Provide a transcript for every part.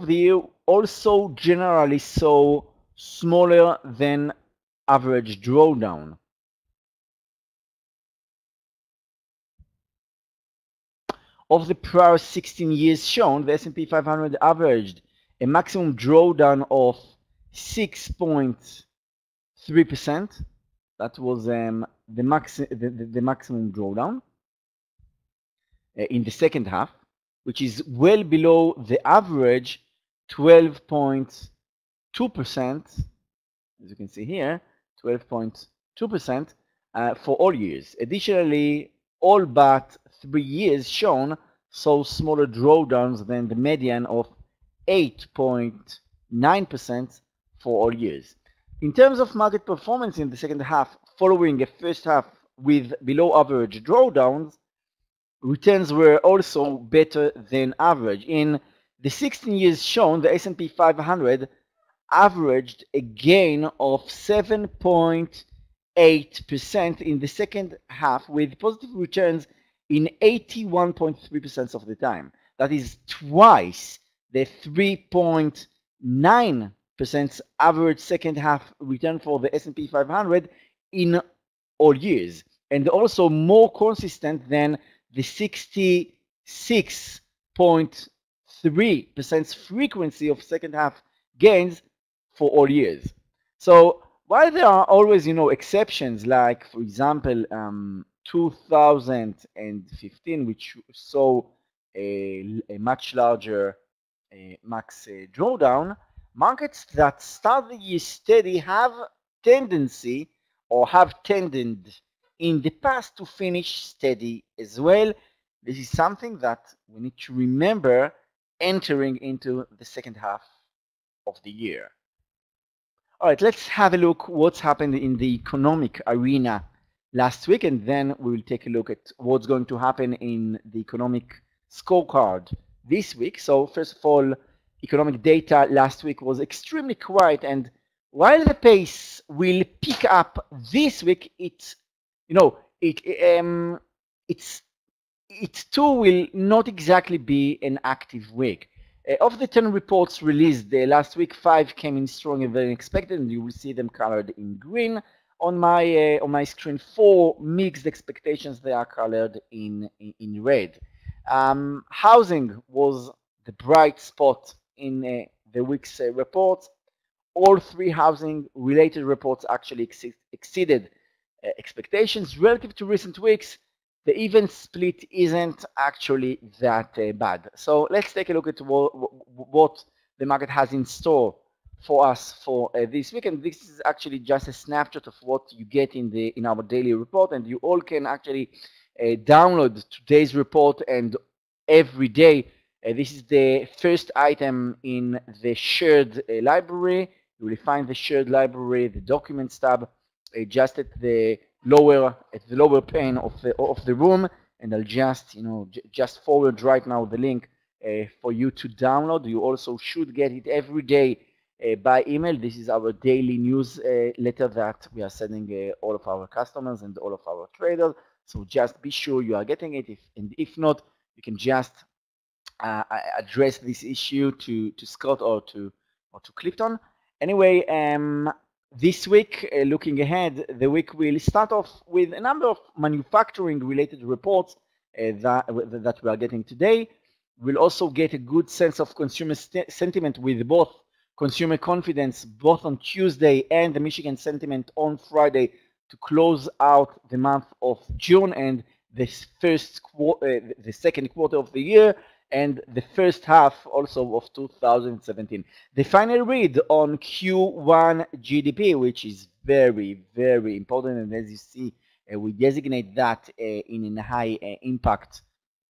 the year also generally saw smaller than average drawdown. Of the prior 16 years shown, the S&P 500 averaged a maximum drawdown of 6.3%. That was the maximum drawdown in the second half, which is well below the average 12.2%, as you can see here, 12.2% for all years. Additionally, all but 3 years shown saw smaller drawdowns than the median of 8.9% for all years. In terms of market performance in the second half, following a first half with below average drawdowns, returns were also better than average. In the 16 years shown, the S&P 500 averaged a gain of 7.8% in the second half, with positive returns in 81.3% of the time. That is twice the 3.9% average second half return for the S&P 500 in all years, and also more consistent than the 66.3% frequency of second half gains for all years. So while there are always, exceptions, like for example, 2015, which saw a much larger max drawdown, markets that start the year steady have tendency or have tended in the past to finish steady as well. This is something that we need to remember entering into the second half of the year. All right, let's have a look what's happened in the economic arena last week, and then we will take a look at what's going to happen in the economic scorecard this week. So first of all, economic data last week was extremely quiet, and while the pace will pick up this week, it too will not exactly be an active week. Of the 10 reports released last week, 5 came in stronger than expected, and you will see them colored in green on my screen. 4 mixed expectations, they are colored in red. Housing was the bright spot in the week's reports. All 3 housing-related reports actually exceeded expectations. Relative to recent weeks, the even split isn't actually that bad. So let's take a look at what the market has in store for us for this week. And this is actually just a snapshot of what you get in our daily report. And you all can actually download today's report and every day. This is the first item in the shared library. You will find the shared library, the documents tab, just at the lower pane of the room, and I'll just just forward right now the link for you to download. You also should get it every day by email. This is our daily news letter that we are sending all of our customers and all of our traders. So just be sure you are getting it. If not, you can just address this issue to Scott or to Clifton. Anyway, this week, looking ahead, the week will start off with a number of manufacturing-related reports that we are getting today. We'll also get a good sense of consumer sentiment with both consumer confidence, both on Tuesday, and the Michigan sentiment on Friday to close out the month of June and the second quarter of the year, and the first half also of 2017. The final read on Q1 GDP, which is very, very important, and as you see, we designate that in a high impact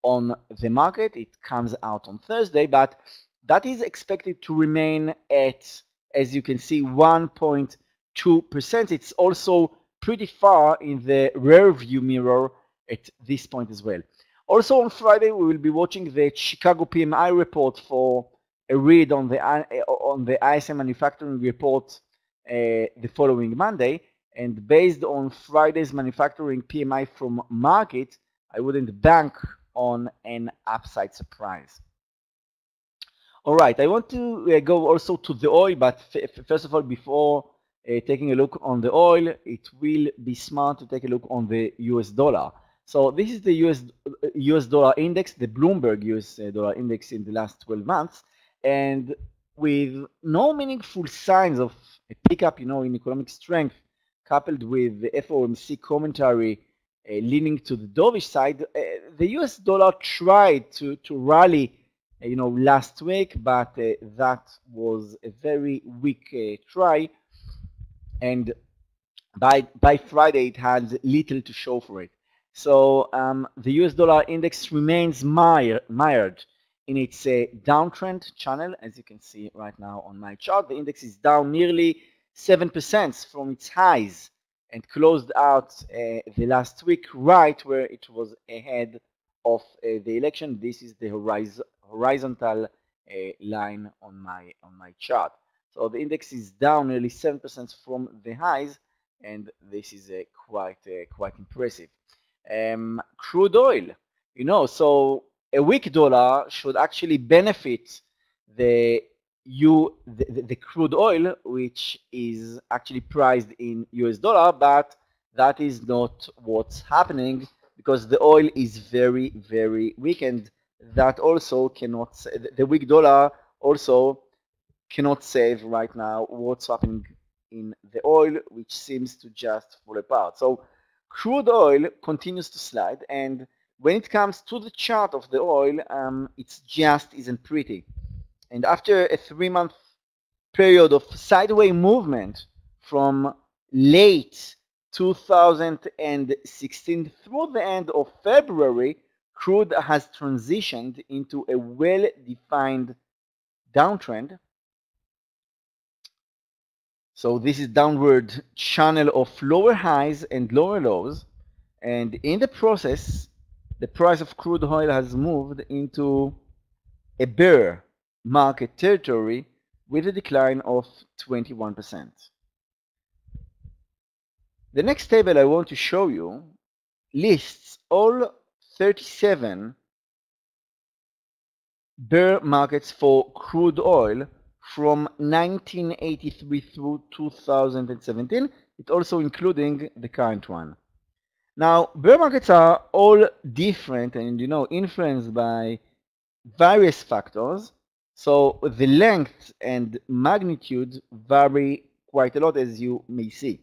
on the market. It comes out on Thursday, but that is expected to remain at, as you can see, 1.2%. It's also pretty far in the rear view mirror at this point as well. Also on Friday, we will be watching the Chicago PMI report for a read on the ISM manufacturing report the following Monday. And based on Friday's manufacturing PMI from market, I wouldn't bank on an upside surprise. All right, I want to go also to the oil, but first of all, before taking a look on the oil, it will be smart to take a look on the US dollar. So this is the US dollar index, the Bloomberg US dollar index in the last 12 months, and with no meaningful signs of a pickup, in economic strength, coupled with the FOMC commentary leaning to the dovish side, the US dollar tried to rally last week, but that was a very weak try, and by Friday it had little to show for it. So the US dollar index remains mired in its downtrend channel, as you can see right now on my chart. The index is down nearly 7% from its highs and closed out the last week right where it was ahead of the election. This is the horizontal line on my chart. So the index is down nearly 7% from the highs, and this is quite impressive. Crude oil, so a weak dollar should actually benefit the crude oil, which is actually priced in US dollar, but that is not what's happening because the oil is very, very weak, and that also cannot, the weak dollar also cannot save right now what's happening in the oil, which seems to just fall apart. So crude oil continues to slide, and when it comes to the chart of the oil, it just isn't pretty. And after a 3-month period of sideways movement from late 2016 through the end of February, crude has transitioned into a well-defined downtrend. So this is downward channel of lower highs and lower lows, and in the process, the price of crude oil has moved into a bear market territory with a decline of 21%. The next table I want to show you lists all 37 bear markets for crude oil from 1983 through 2017. It's also including the current one. Now, bear markets are all different and influenced by various factors. So the length and magnitude vary quite a lot, as you may see.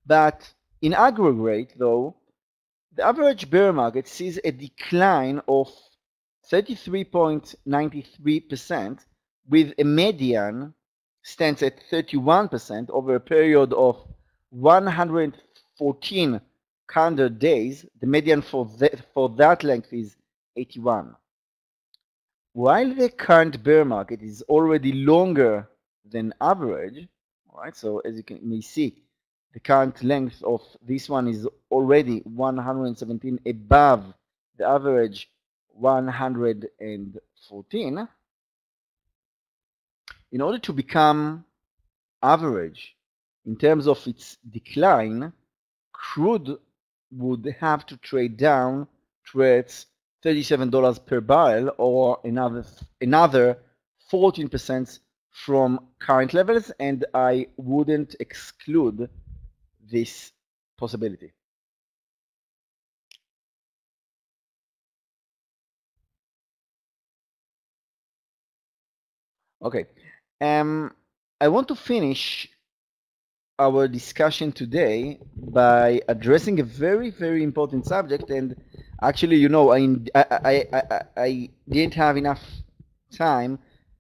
But in aggregate, though, the average bear market sees a decline of 33.93%, with a median stands at 31% over a period of 114 calendar days. The median for that length is 81. While the current bear market is already longer than average, right? So as you may see, the current length of this one is already 117 above the average 114. In order to become average in terms of its decline, crude would have to trade down towards $37 per barrel, or another 14% from current levels, and I wouldn't exclude this possibility. Okay, I want to finish our discussion today by addressing a very, very important subject. And actually, I didn't have enough time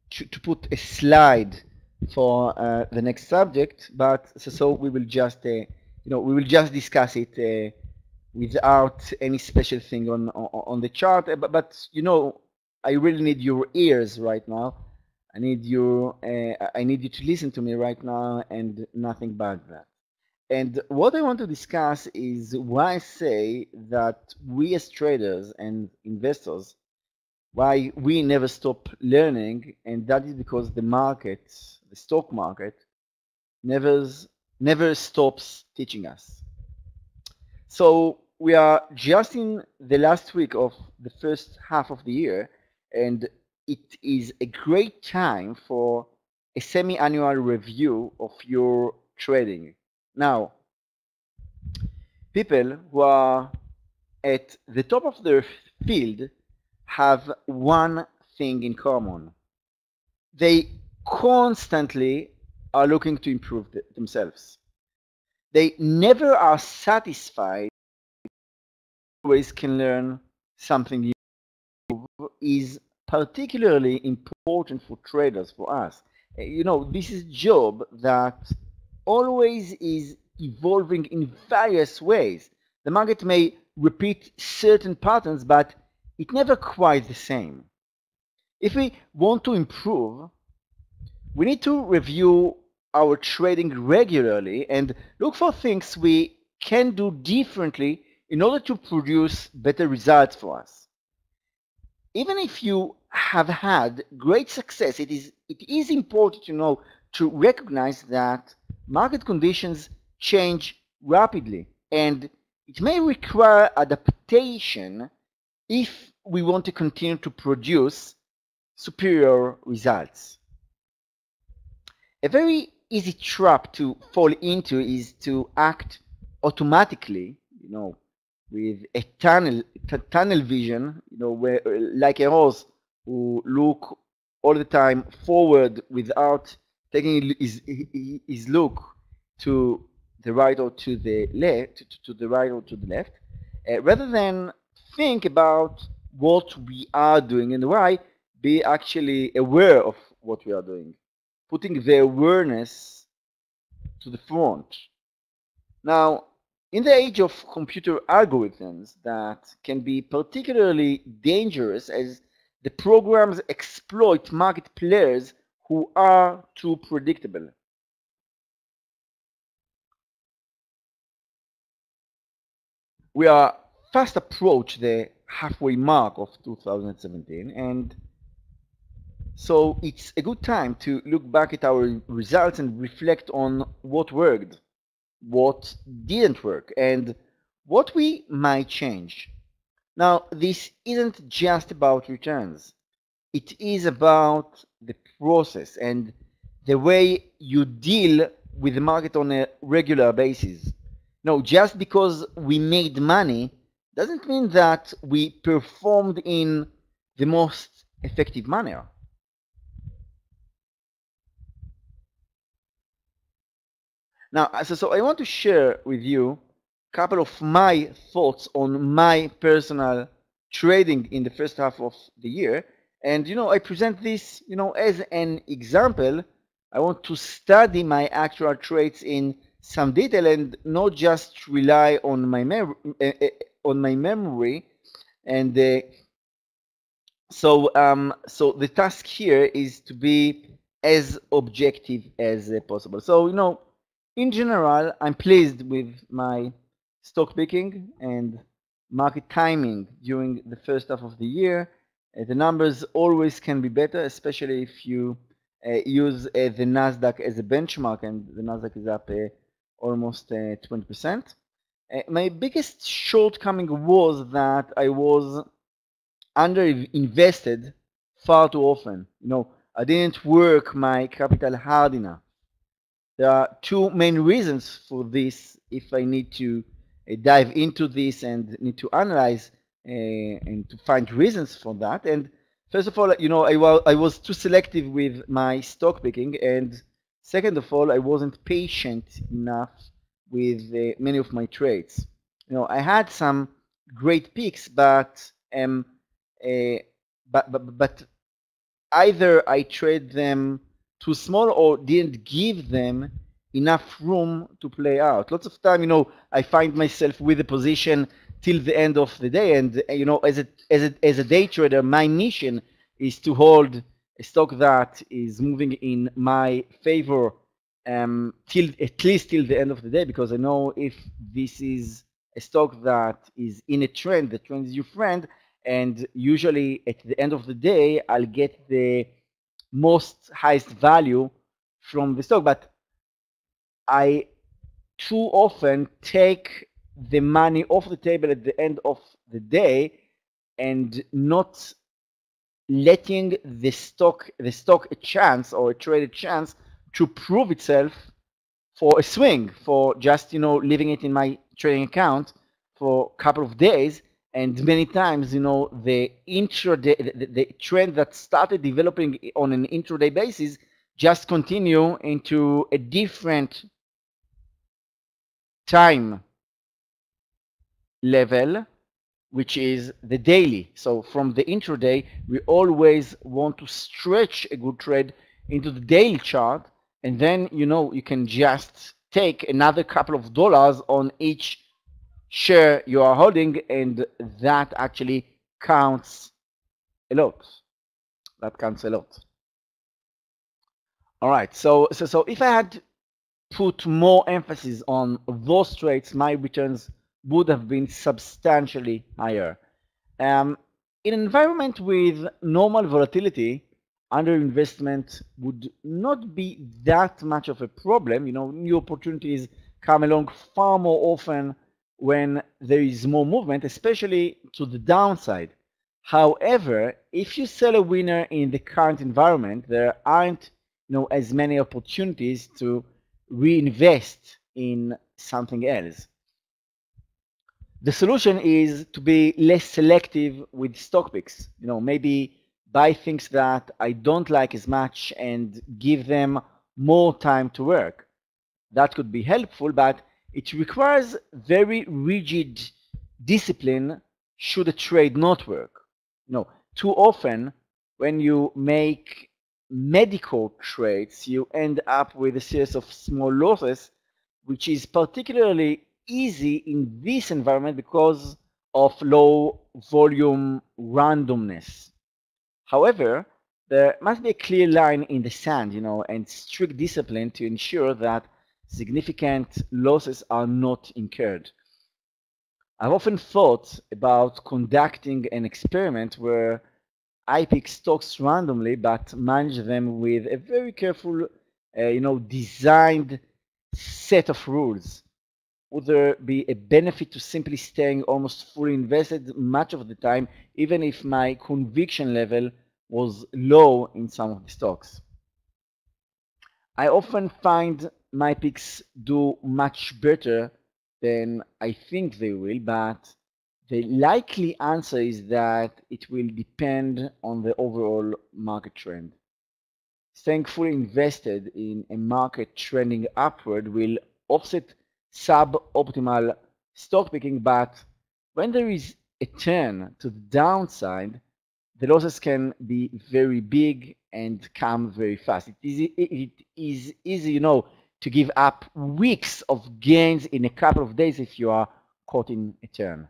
to put a slide for the next subject, but so we will just discuss it without any special thing on the chart. But I really need your ears right now. I need you to listen to me right now, and nothing but that. And what I want to discuss is why I say that we as traders and investors, why we never stop learning, and that is because the market, the stock market, never stops teaching us. So we are just in the last week of the first half of the year, and it is a great time for a semi-annual review of your trading. Now, people who are at the top of their field have one thing in common. They constantly are looking to improve themselves. They never are satisfied, always can learn something new. Is particularly important for traders, for us. This is a job that always is evolving in various ways. The market may repeat certain patterns, but it never quite the same. If we want to improve, we need to review our trading regularly and look for things we can do differently in order to produce better results for us. Even if you have had great success, it is important to recognize that market conditions change rapidly, and it may require adaptation if we want to continue to produce superior results. A very easy trap to fall into is to act automatically, with a tunnel vision, where like a horse who look all the time forward without taking his look to the right or to the left, to the right or to the left, rather than think about what we are doing and why, be actually aware of what we are doing, putting the awareness to the front. Now, in the age of computer algorithms that can be particularly dangerous as the programs exploit market players who are too predictable. We are fast approach the halfway mark of 2017, and so it's a good time to look back at our results and reflect on what worked, what didn't work, and what we might change. Now, this isn't just about returns. It is about the process and the way you deal with the market on a regular basis. No, just because we made money doesn't mean that we performed in the most effective manner. Now, so I want to share with you a couple of my thoughts on my personal trading in the first half of the year. And, I present this, as an example. I want to study my actual trades in some detail and not just rely on my memory. And so the task here is to be as objective as possible. So, in general, I'm pleased with my stock picking and market timing during the first half of the year. The numbers always can be better, especially if you use the Nasdaq as a benchmark, and the Nasdaq is up almost 20%. My biggest shortcoming was that I was underinvested far too often. I didn't work my capital hard enough. There are two main reasons for this if I need to dive into this and need to analyze and to find reasons for that. And first of all, I was too selective with my stock picking, and second of all, I wasn't patient enough with many of my trades. I had some great picks, but either I trade them too small or didn't give them enough room to play out. Lots of time, I find myself with a position till the end of the day, and as a day trader, my mission is to hold a stock that is moving in my favor till at least till the end of the day, because I know if this is a stock that is in a trend, the trend is your friend, and usually at the end of the day, I'll get the most highest value from the stock. But I too often take the money off the table at the end of the day and not letting the stock a chance, or a trade a chance, to prove itself for a swing, for just leaving it in my trading account for a couple of days. And many times, the intraday, the trend that started developing on an intraday basis just continue into a different time level, which is the daily. So from the intraday, we always want to stretch a good trade into the daily chart, and then you can just take another couple of dollars on each share you are holding, and that actually counts a lot. That counts a lot. All right, so if I had put more emphasis on those trades, my returns would have been substantially higher. In an environment with normal volatility, underinvestment would not be that much of a problem. New opportunities come along far more often when there is more movement, especially to the downside. However, if you sell a winner in the current environment, there aren't as many opportunities to reinvest in something else. The solution is to be less selective with stock picks. Maybe buy things that I don't like as much and give them more time to work. That could be helpful, but it requires very rigid discipline should a trade not work. Too often when you make medical trades, you end up with a series of small losses, which is particularly easy in this environment because of low volume randomness. However, there must be a clear line in the sand, and strict discipline to ensure that significant losses are not incurred. I've often thought about conducting an experiment where I pick stocks randomly but manage them with a very careful, designed set of rules. Would there be a benefit to simply staying almost fully invested much of the time, even if my conviction level was low in some of the stocks? I often find my picks do much better than I think they will, but the likely answer is that it will depend on the overall market trend. Staying fully invested in a market trending upward will offset suboptimal stock picking, but when there is a turn to the downside, the losses can be very big and come very fast. It is easy, to give up weeks of gains in a couple of days if you are caught in a turn.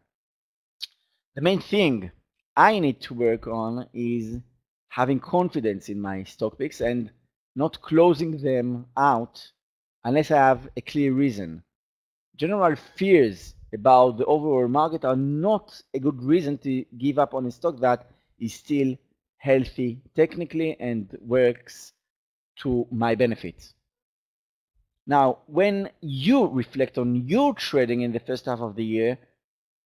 The main thing I need to work on is having confidence in my stock picks and not closing them out unless I have a clear reason. General fears about the overall market are not a good reason to give up on a stock that is still healthy technically and works to my benefit. Now, when you reflect on your trading in the first half of the year,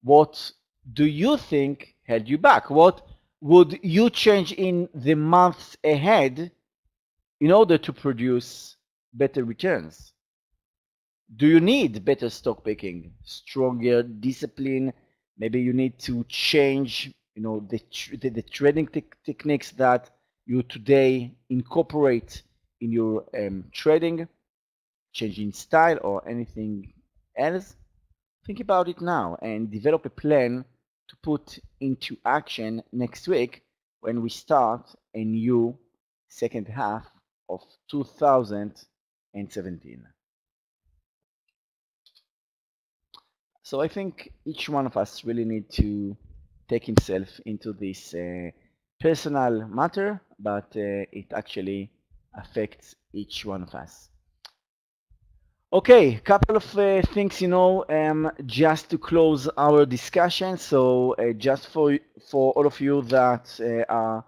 what do you think held you back? What would you change in the months ahead in order to produce better returns? Do you need better stock picking, stronger discipline? Maybe you need to change, the trading techniques that you today incorporate in your trading, changing style or anything else. Think about it now and develop a plan to put into action next week when we start a new second half of 2017. So I think each one of us really need to take himself into this personal matter, but it actually affects each one of us. Okay, couple of things, just to close our discussion. So just for all of you that are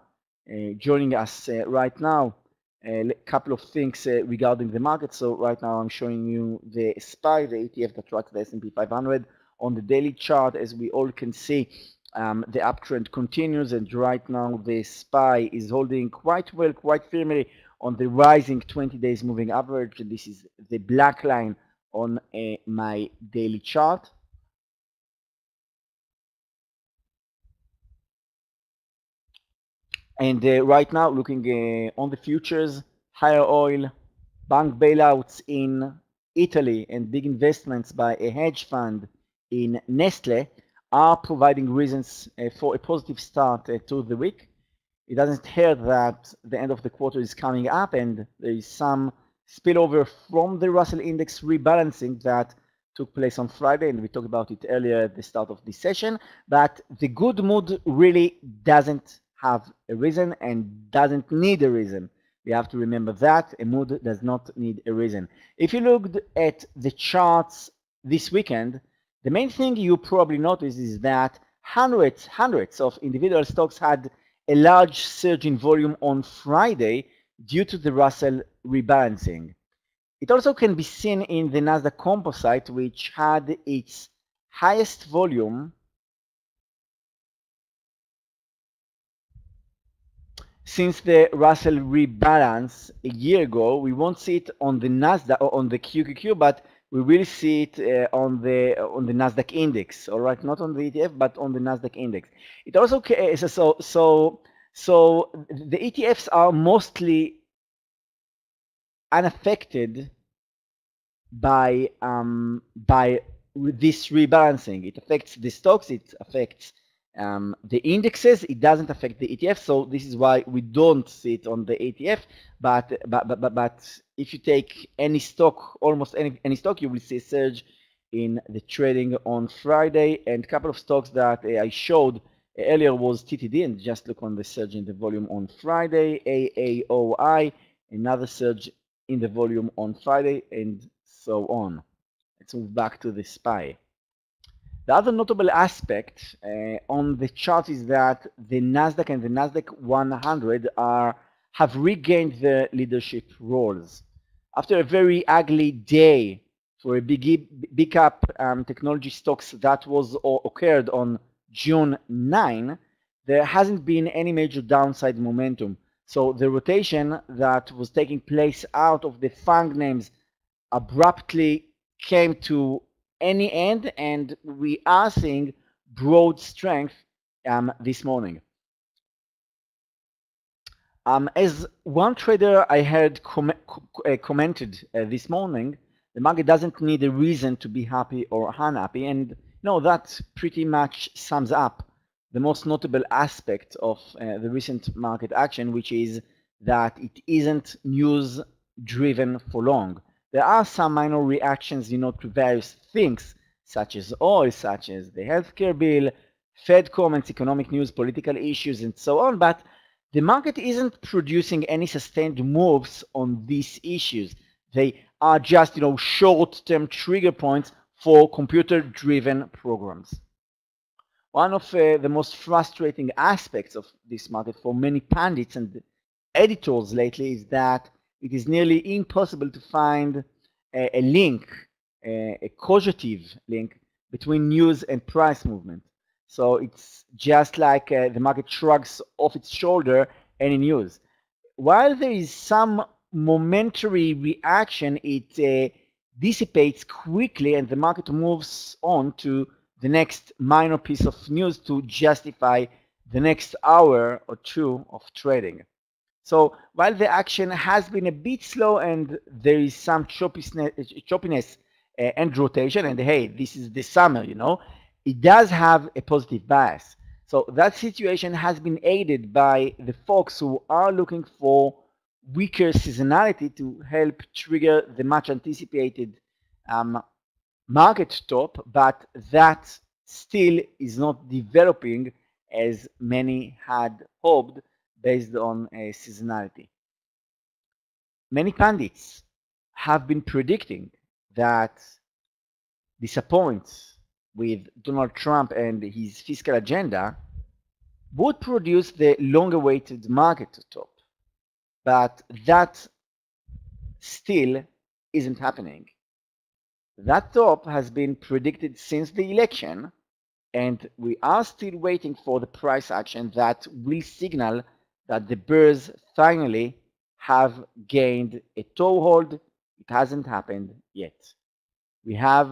joining us right now, a couple of things regarding the market. So right now I'm showing you the SPY, the ETF that tracks the S&P 500 on the daily chart. As we all can see, the uptrend continues, and right now the SPY is holding quite well, quite firmly on the rising 20 days moving average. This is the black line on my daily chart. And right now, looking on the futures, higher oil, bank bailouts in Italy, and big investments by a hedge fund in Nestle are providing reasons for a positive start to the week. It doesn't hurt that the end of the quarter is coming up and there is some spillover from the Russell Index rebalancing that took place on Friday, and we talked about it earlier at the start of this session. But the good mood really doesn't have a reason and doesn't need a reason. We have to remember that a mood does not need a reason. If you looked at the charts this weekend, the main thing you probably noticed is that hundreds of individual stocks had a large surge in volume on Friday due to the Russell rebalancing. It also can be seen in the Nasdaq Composite, which had its highest volume since the Russell rebalance a year ago. We won't see it on the Nasdaq or on the QQQ, but we will see it on the Nasdaq index. All right, not on the ETF, but on the Nasdaq index. It also so the ETFs are mostly unaffected by this rebalancing. It affects the stocks, it affects the indexes, it doesn't affect the ETF. So this is why we don't see it on the ETF. But if you take any stock, almost any stock, you will see a surge in the trading on Friday. And a couple of stocks that I showed earlier was TTD, and just look on the surge in the volume on Friday. AAOI, another surge in the volume on Friday, and so on. Let's move back to the SPY. The other notable aspect on the chart is that the Nasdaq and the Nasdaq 100 have regained their leadership roles. After a very ugly day for a big cap technology stocks that was occurred on June 9, there hasn't been any major downside momentum. So the rotation that was taking place out of the FANG names abruptly came to any end, and we are seeing broad strength this morning. As one trader I heard commented this morning, the market doesn't need a reason to be happy or unhappy, and that pretty much sums up the most notable aspect of the recent market action, which is that it isn't news driven for long. There are some minor reactions, to various things, such as oil, such as the healthcare bill, Fed comments, economic news, political issues, and so on, but the market isn't producing any sustained moves on these issues. They are just, short-term trigger points for computer-driven programs. One of the most frustrating aspects of this market for many pundits and editors lately is that it is nearly impossible to find a link, a causative link between news and price movement. So it's just like the market shrugs off its shoulder any news. While there is some momentary reaction, it dissipates quickly and the market moves on to the next minor piece of news to justify the next hour or two of trading. So while the action has been a bit slow and there is some choppiness and rotation, and hey, this is the summer, it does have a positive bias. So that situation has been aided by the folks who are looking for weaker seasonality to help trigger the much anticipated market top, but that still is not developing as many had hoped based on seasonality. Many pundits have been predicting that disappointments with Donald Trump and his fiscal agenda would produce the long-awaited market top, but that still isn't happening. That top has been predicted since the election, and we are still waiting for the price action that will signal that the bears finally have gained a toehold. It hasn't happened yet. We have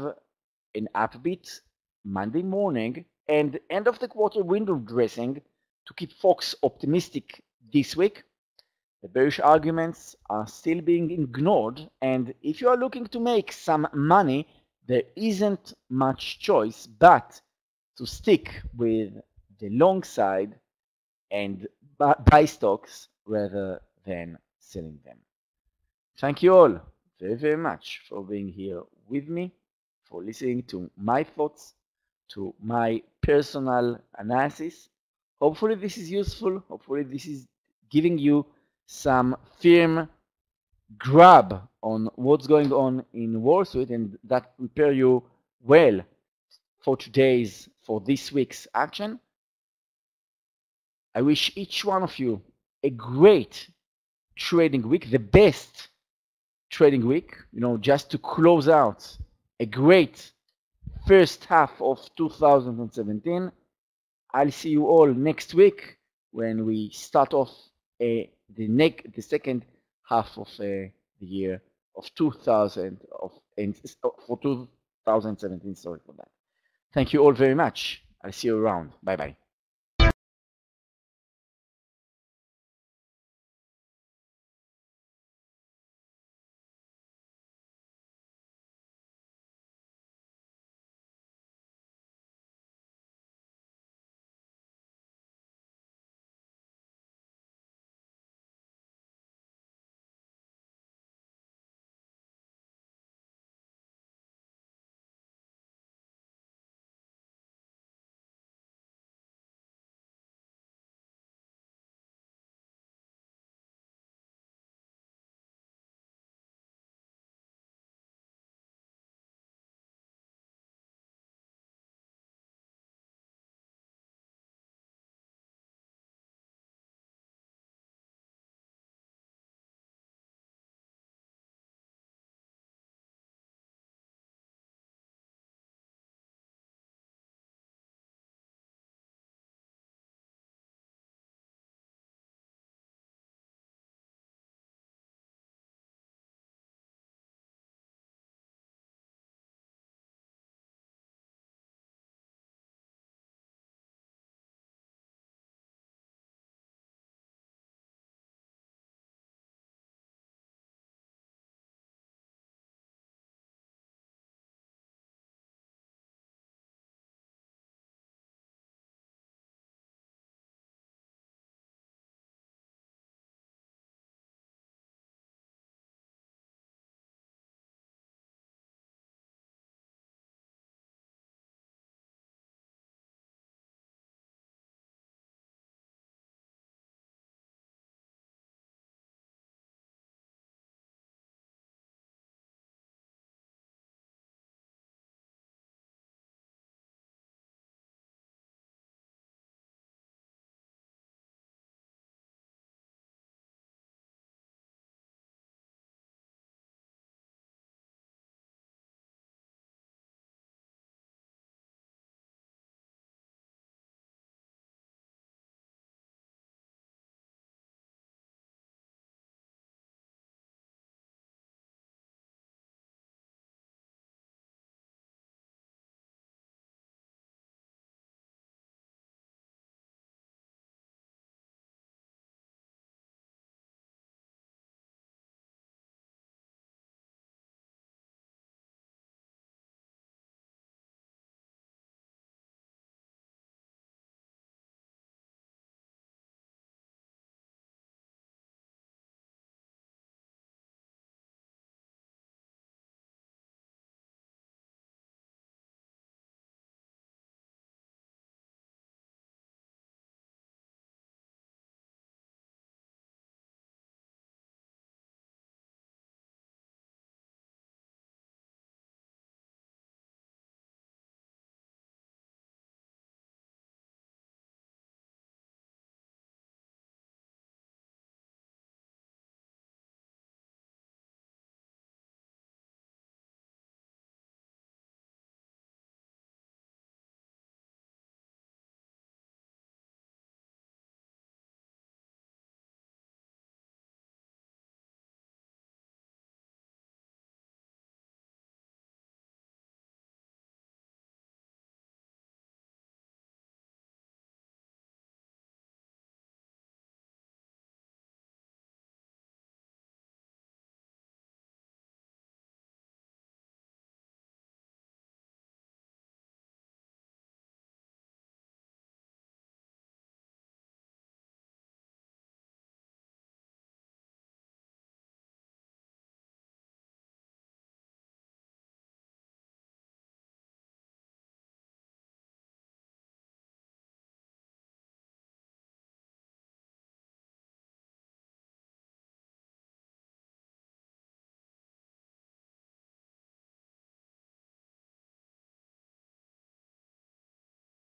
an upbeat Monday morning and end of the quarter window dressing to keep folks optimistic this week. The bearish arguments are still being ignored, and if you are looking to make some money, there isn't much choice but to stick with the long side and buy stocks rather than selling them. Thank you all very, very much for being here with me, for listening to my thoughts, to my personal analysis. Hopefully this is useful. Hopefully this is giving you some firm grab on what's going on in Wall Street, and that prepare you well for this week's action. I wish each one of you a great trading week, the best trading week, just to close out a great first half of 2017. I'll see you all next week when we start off the second half of the year of 2017. Sorry for that. Thank you all very much. I'll see you around. Bye bye.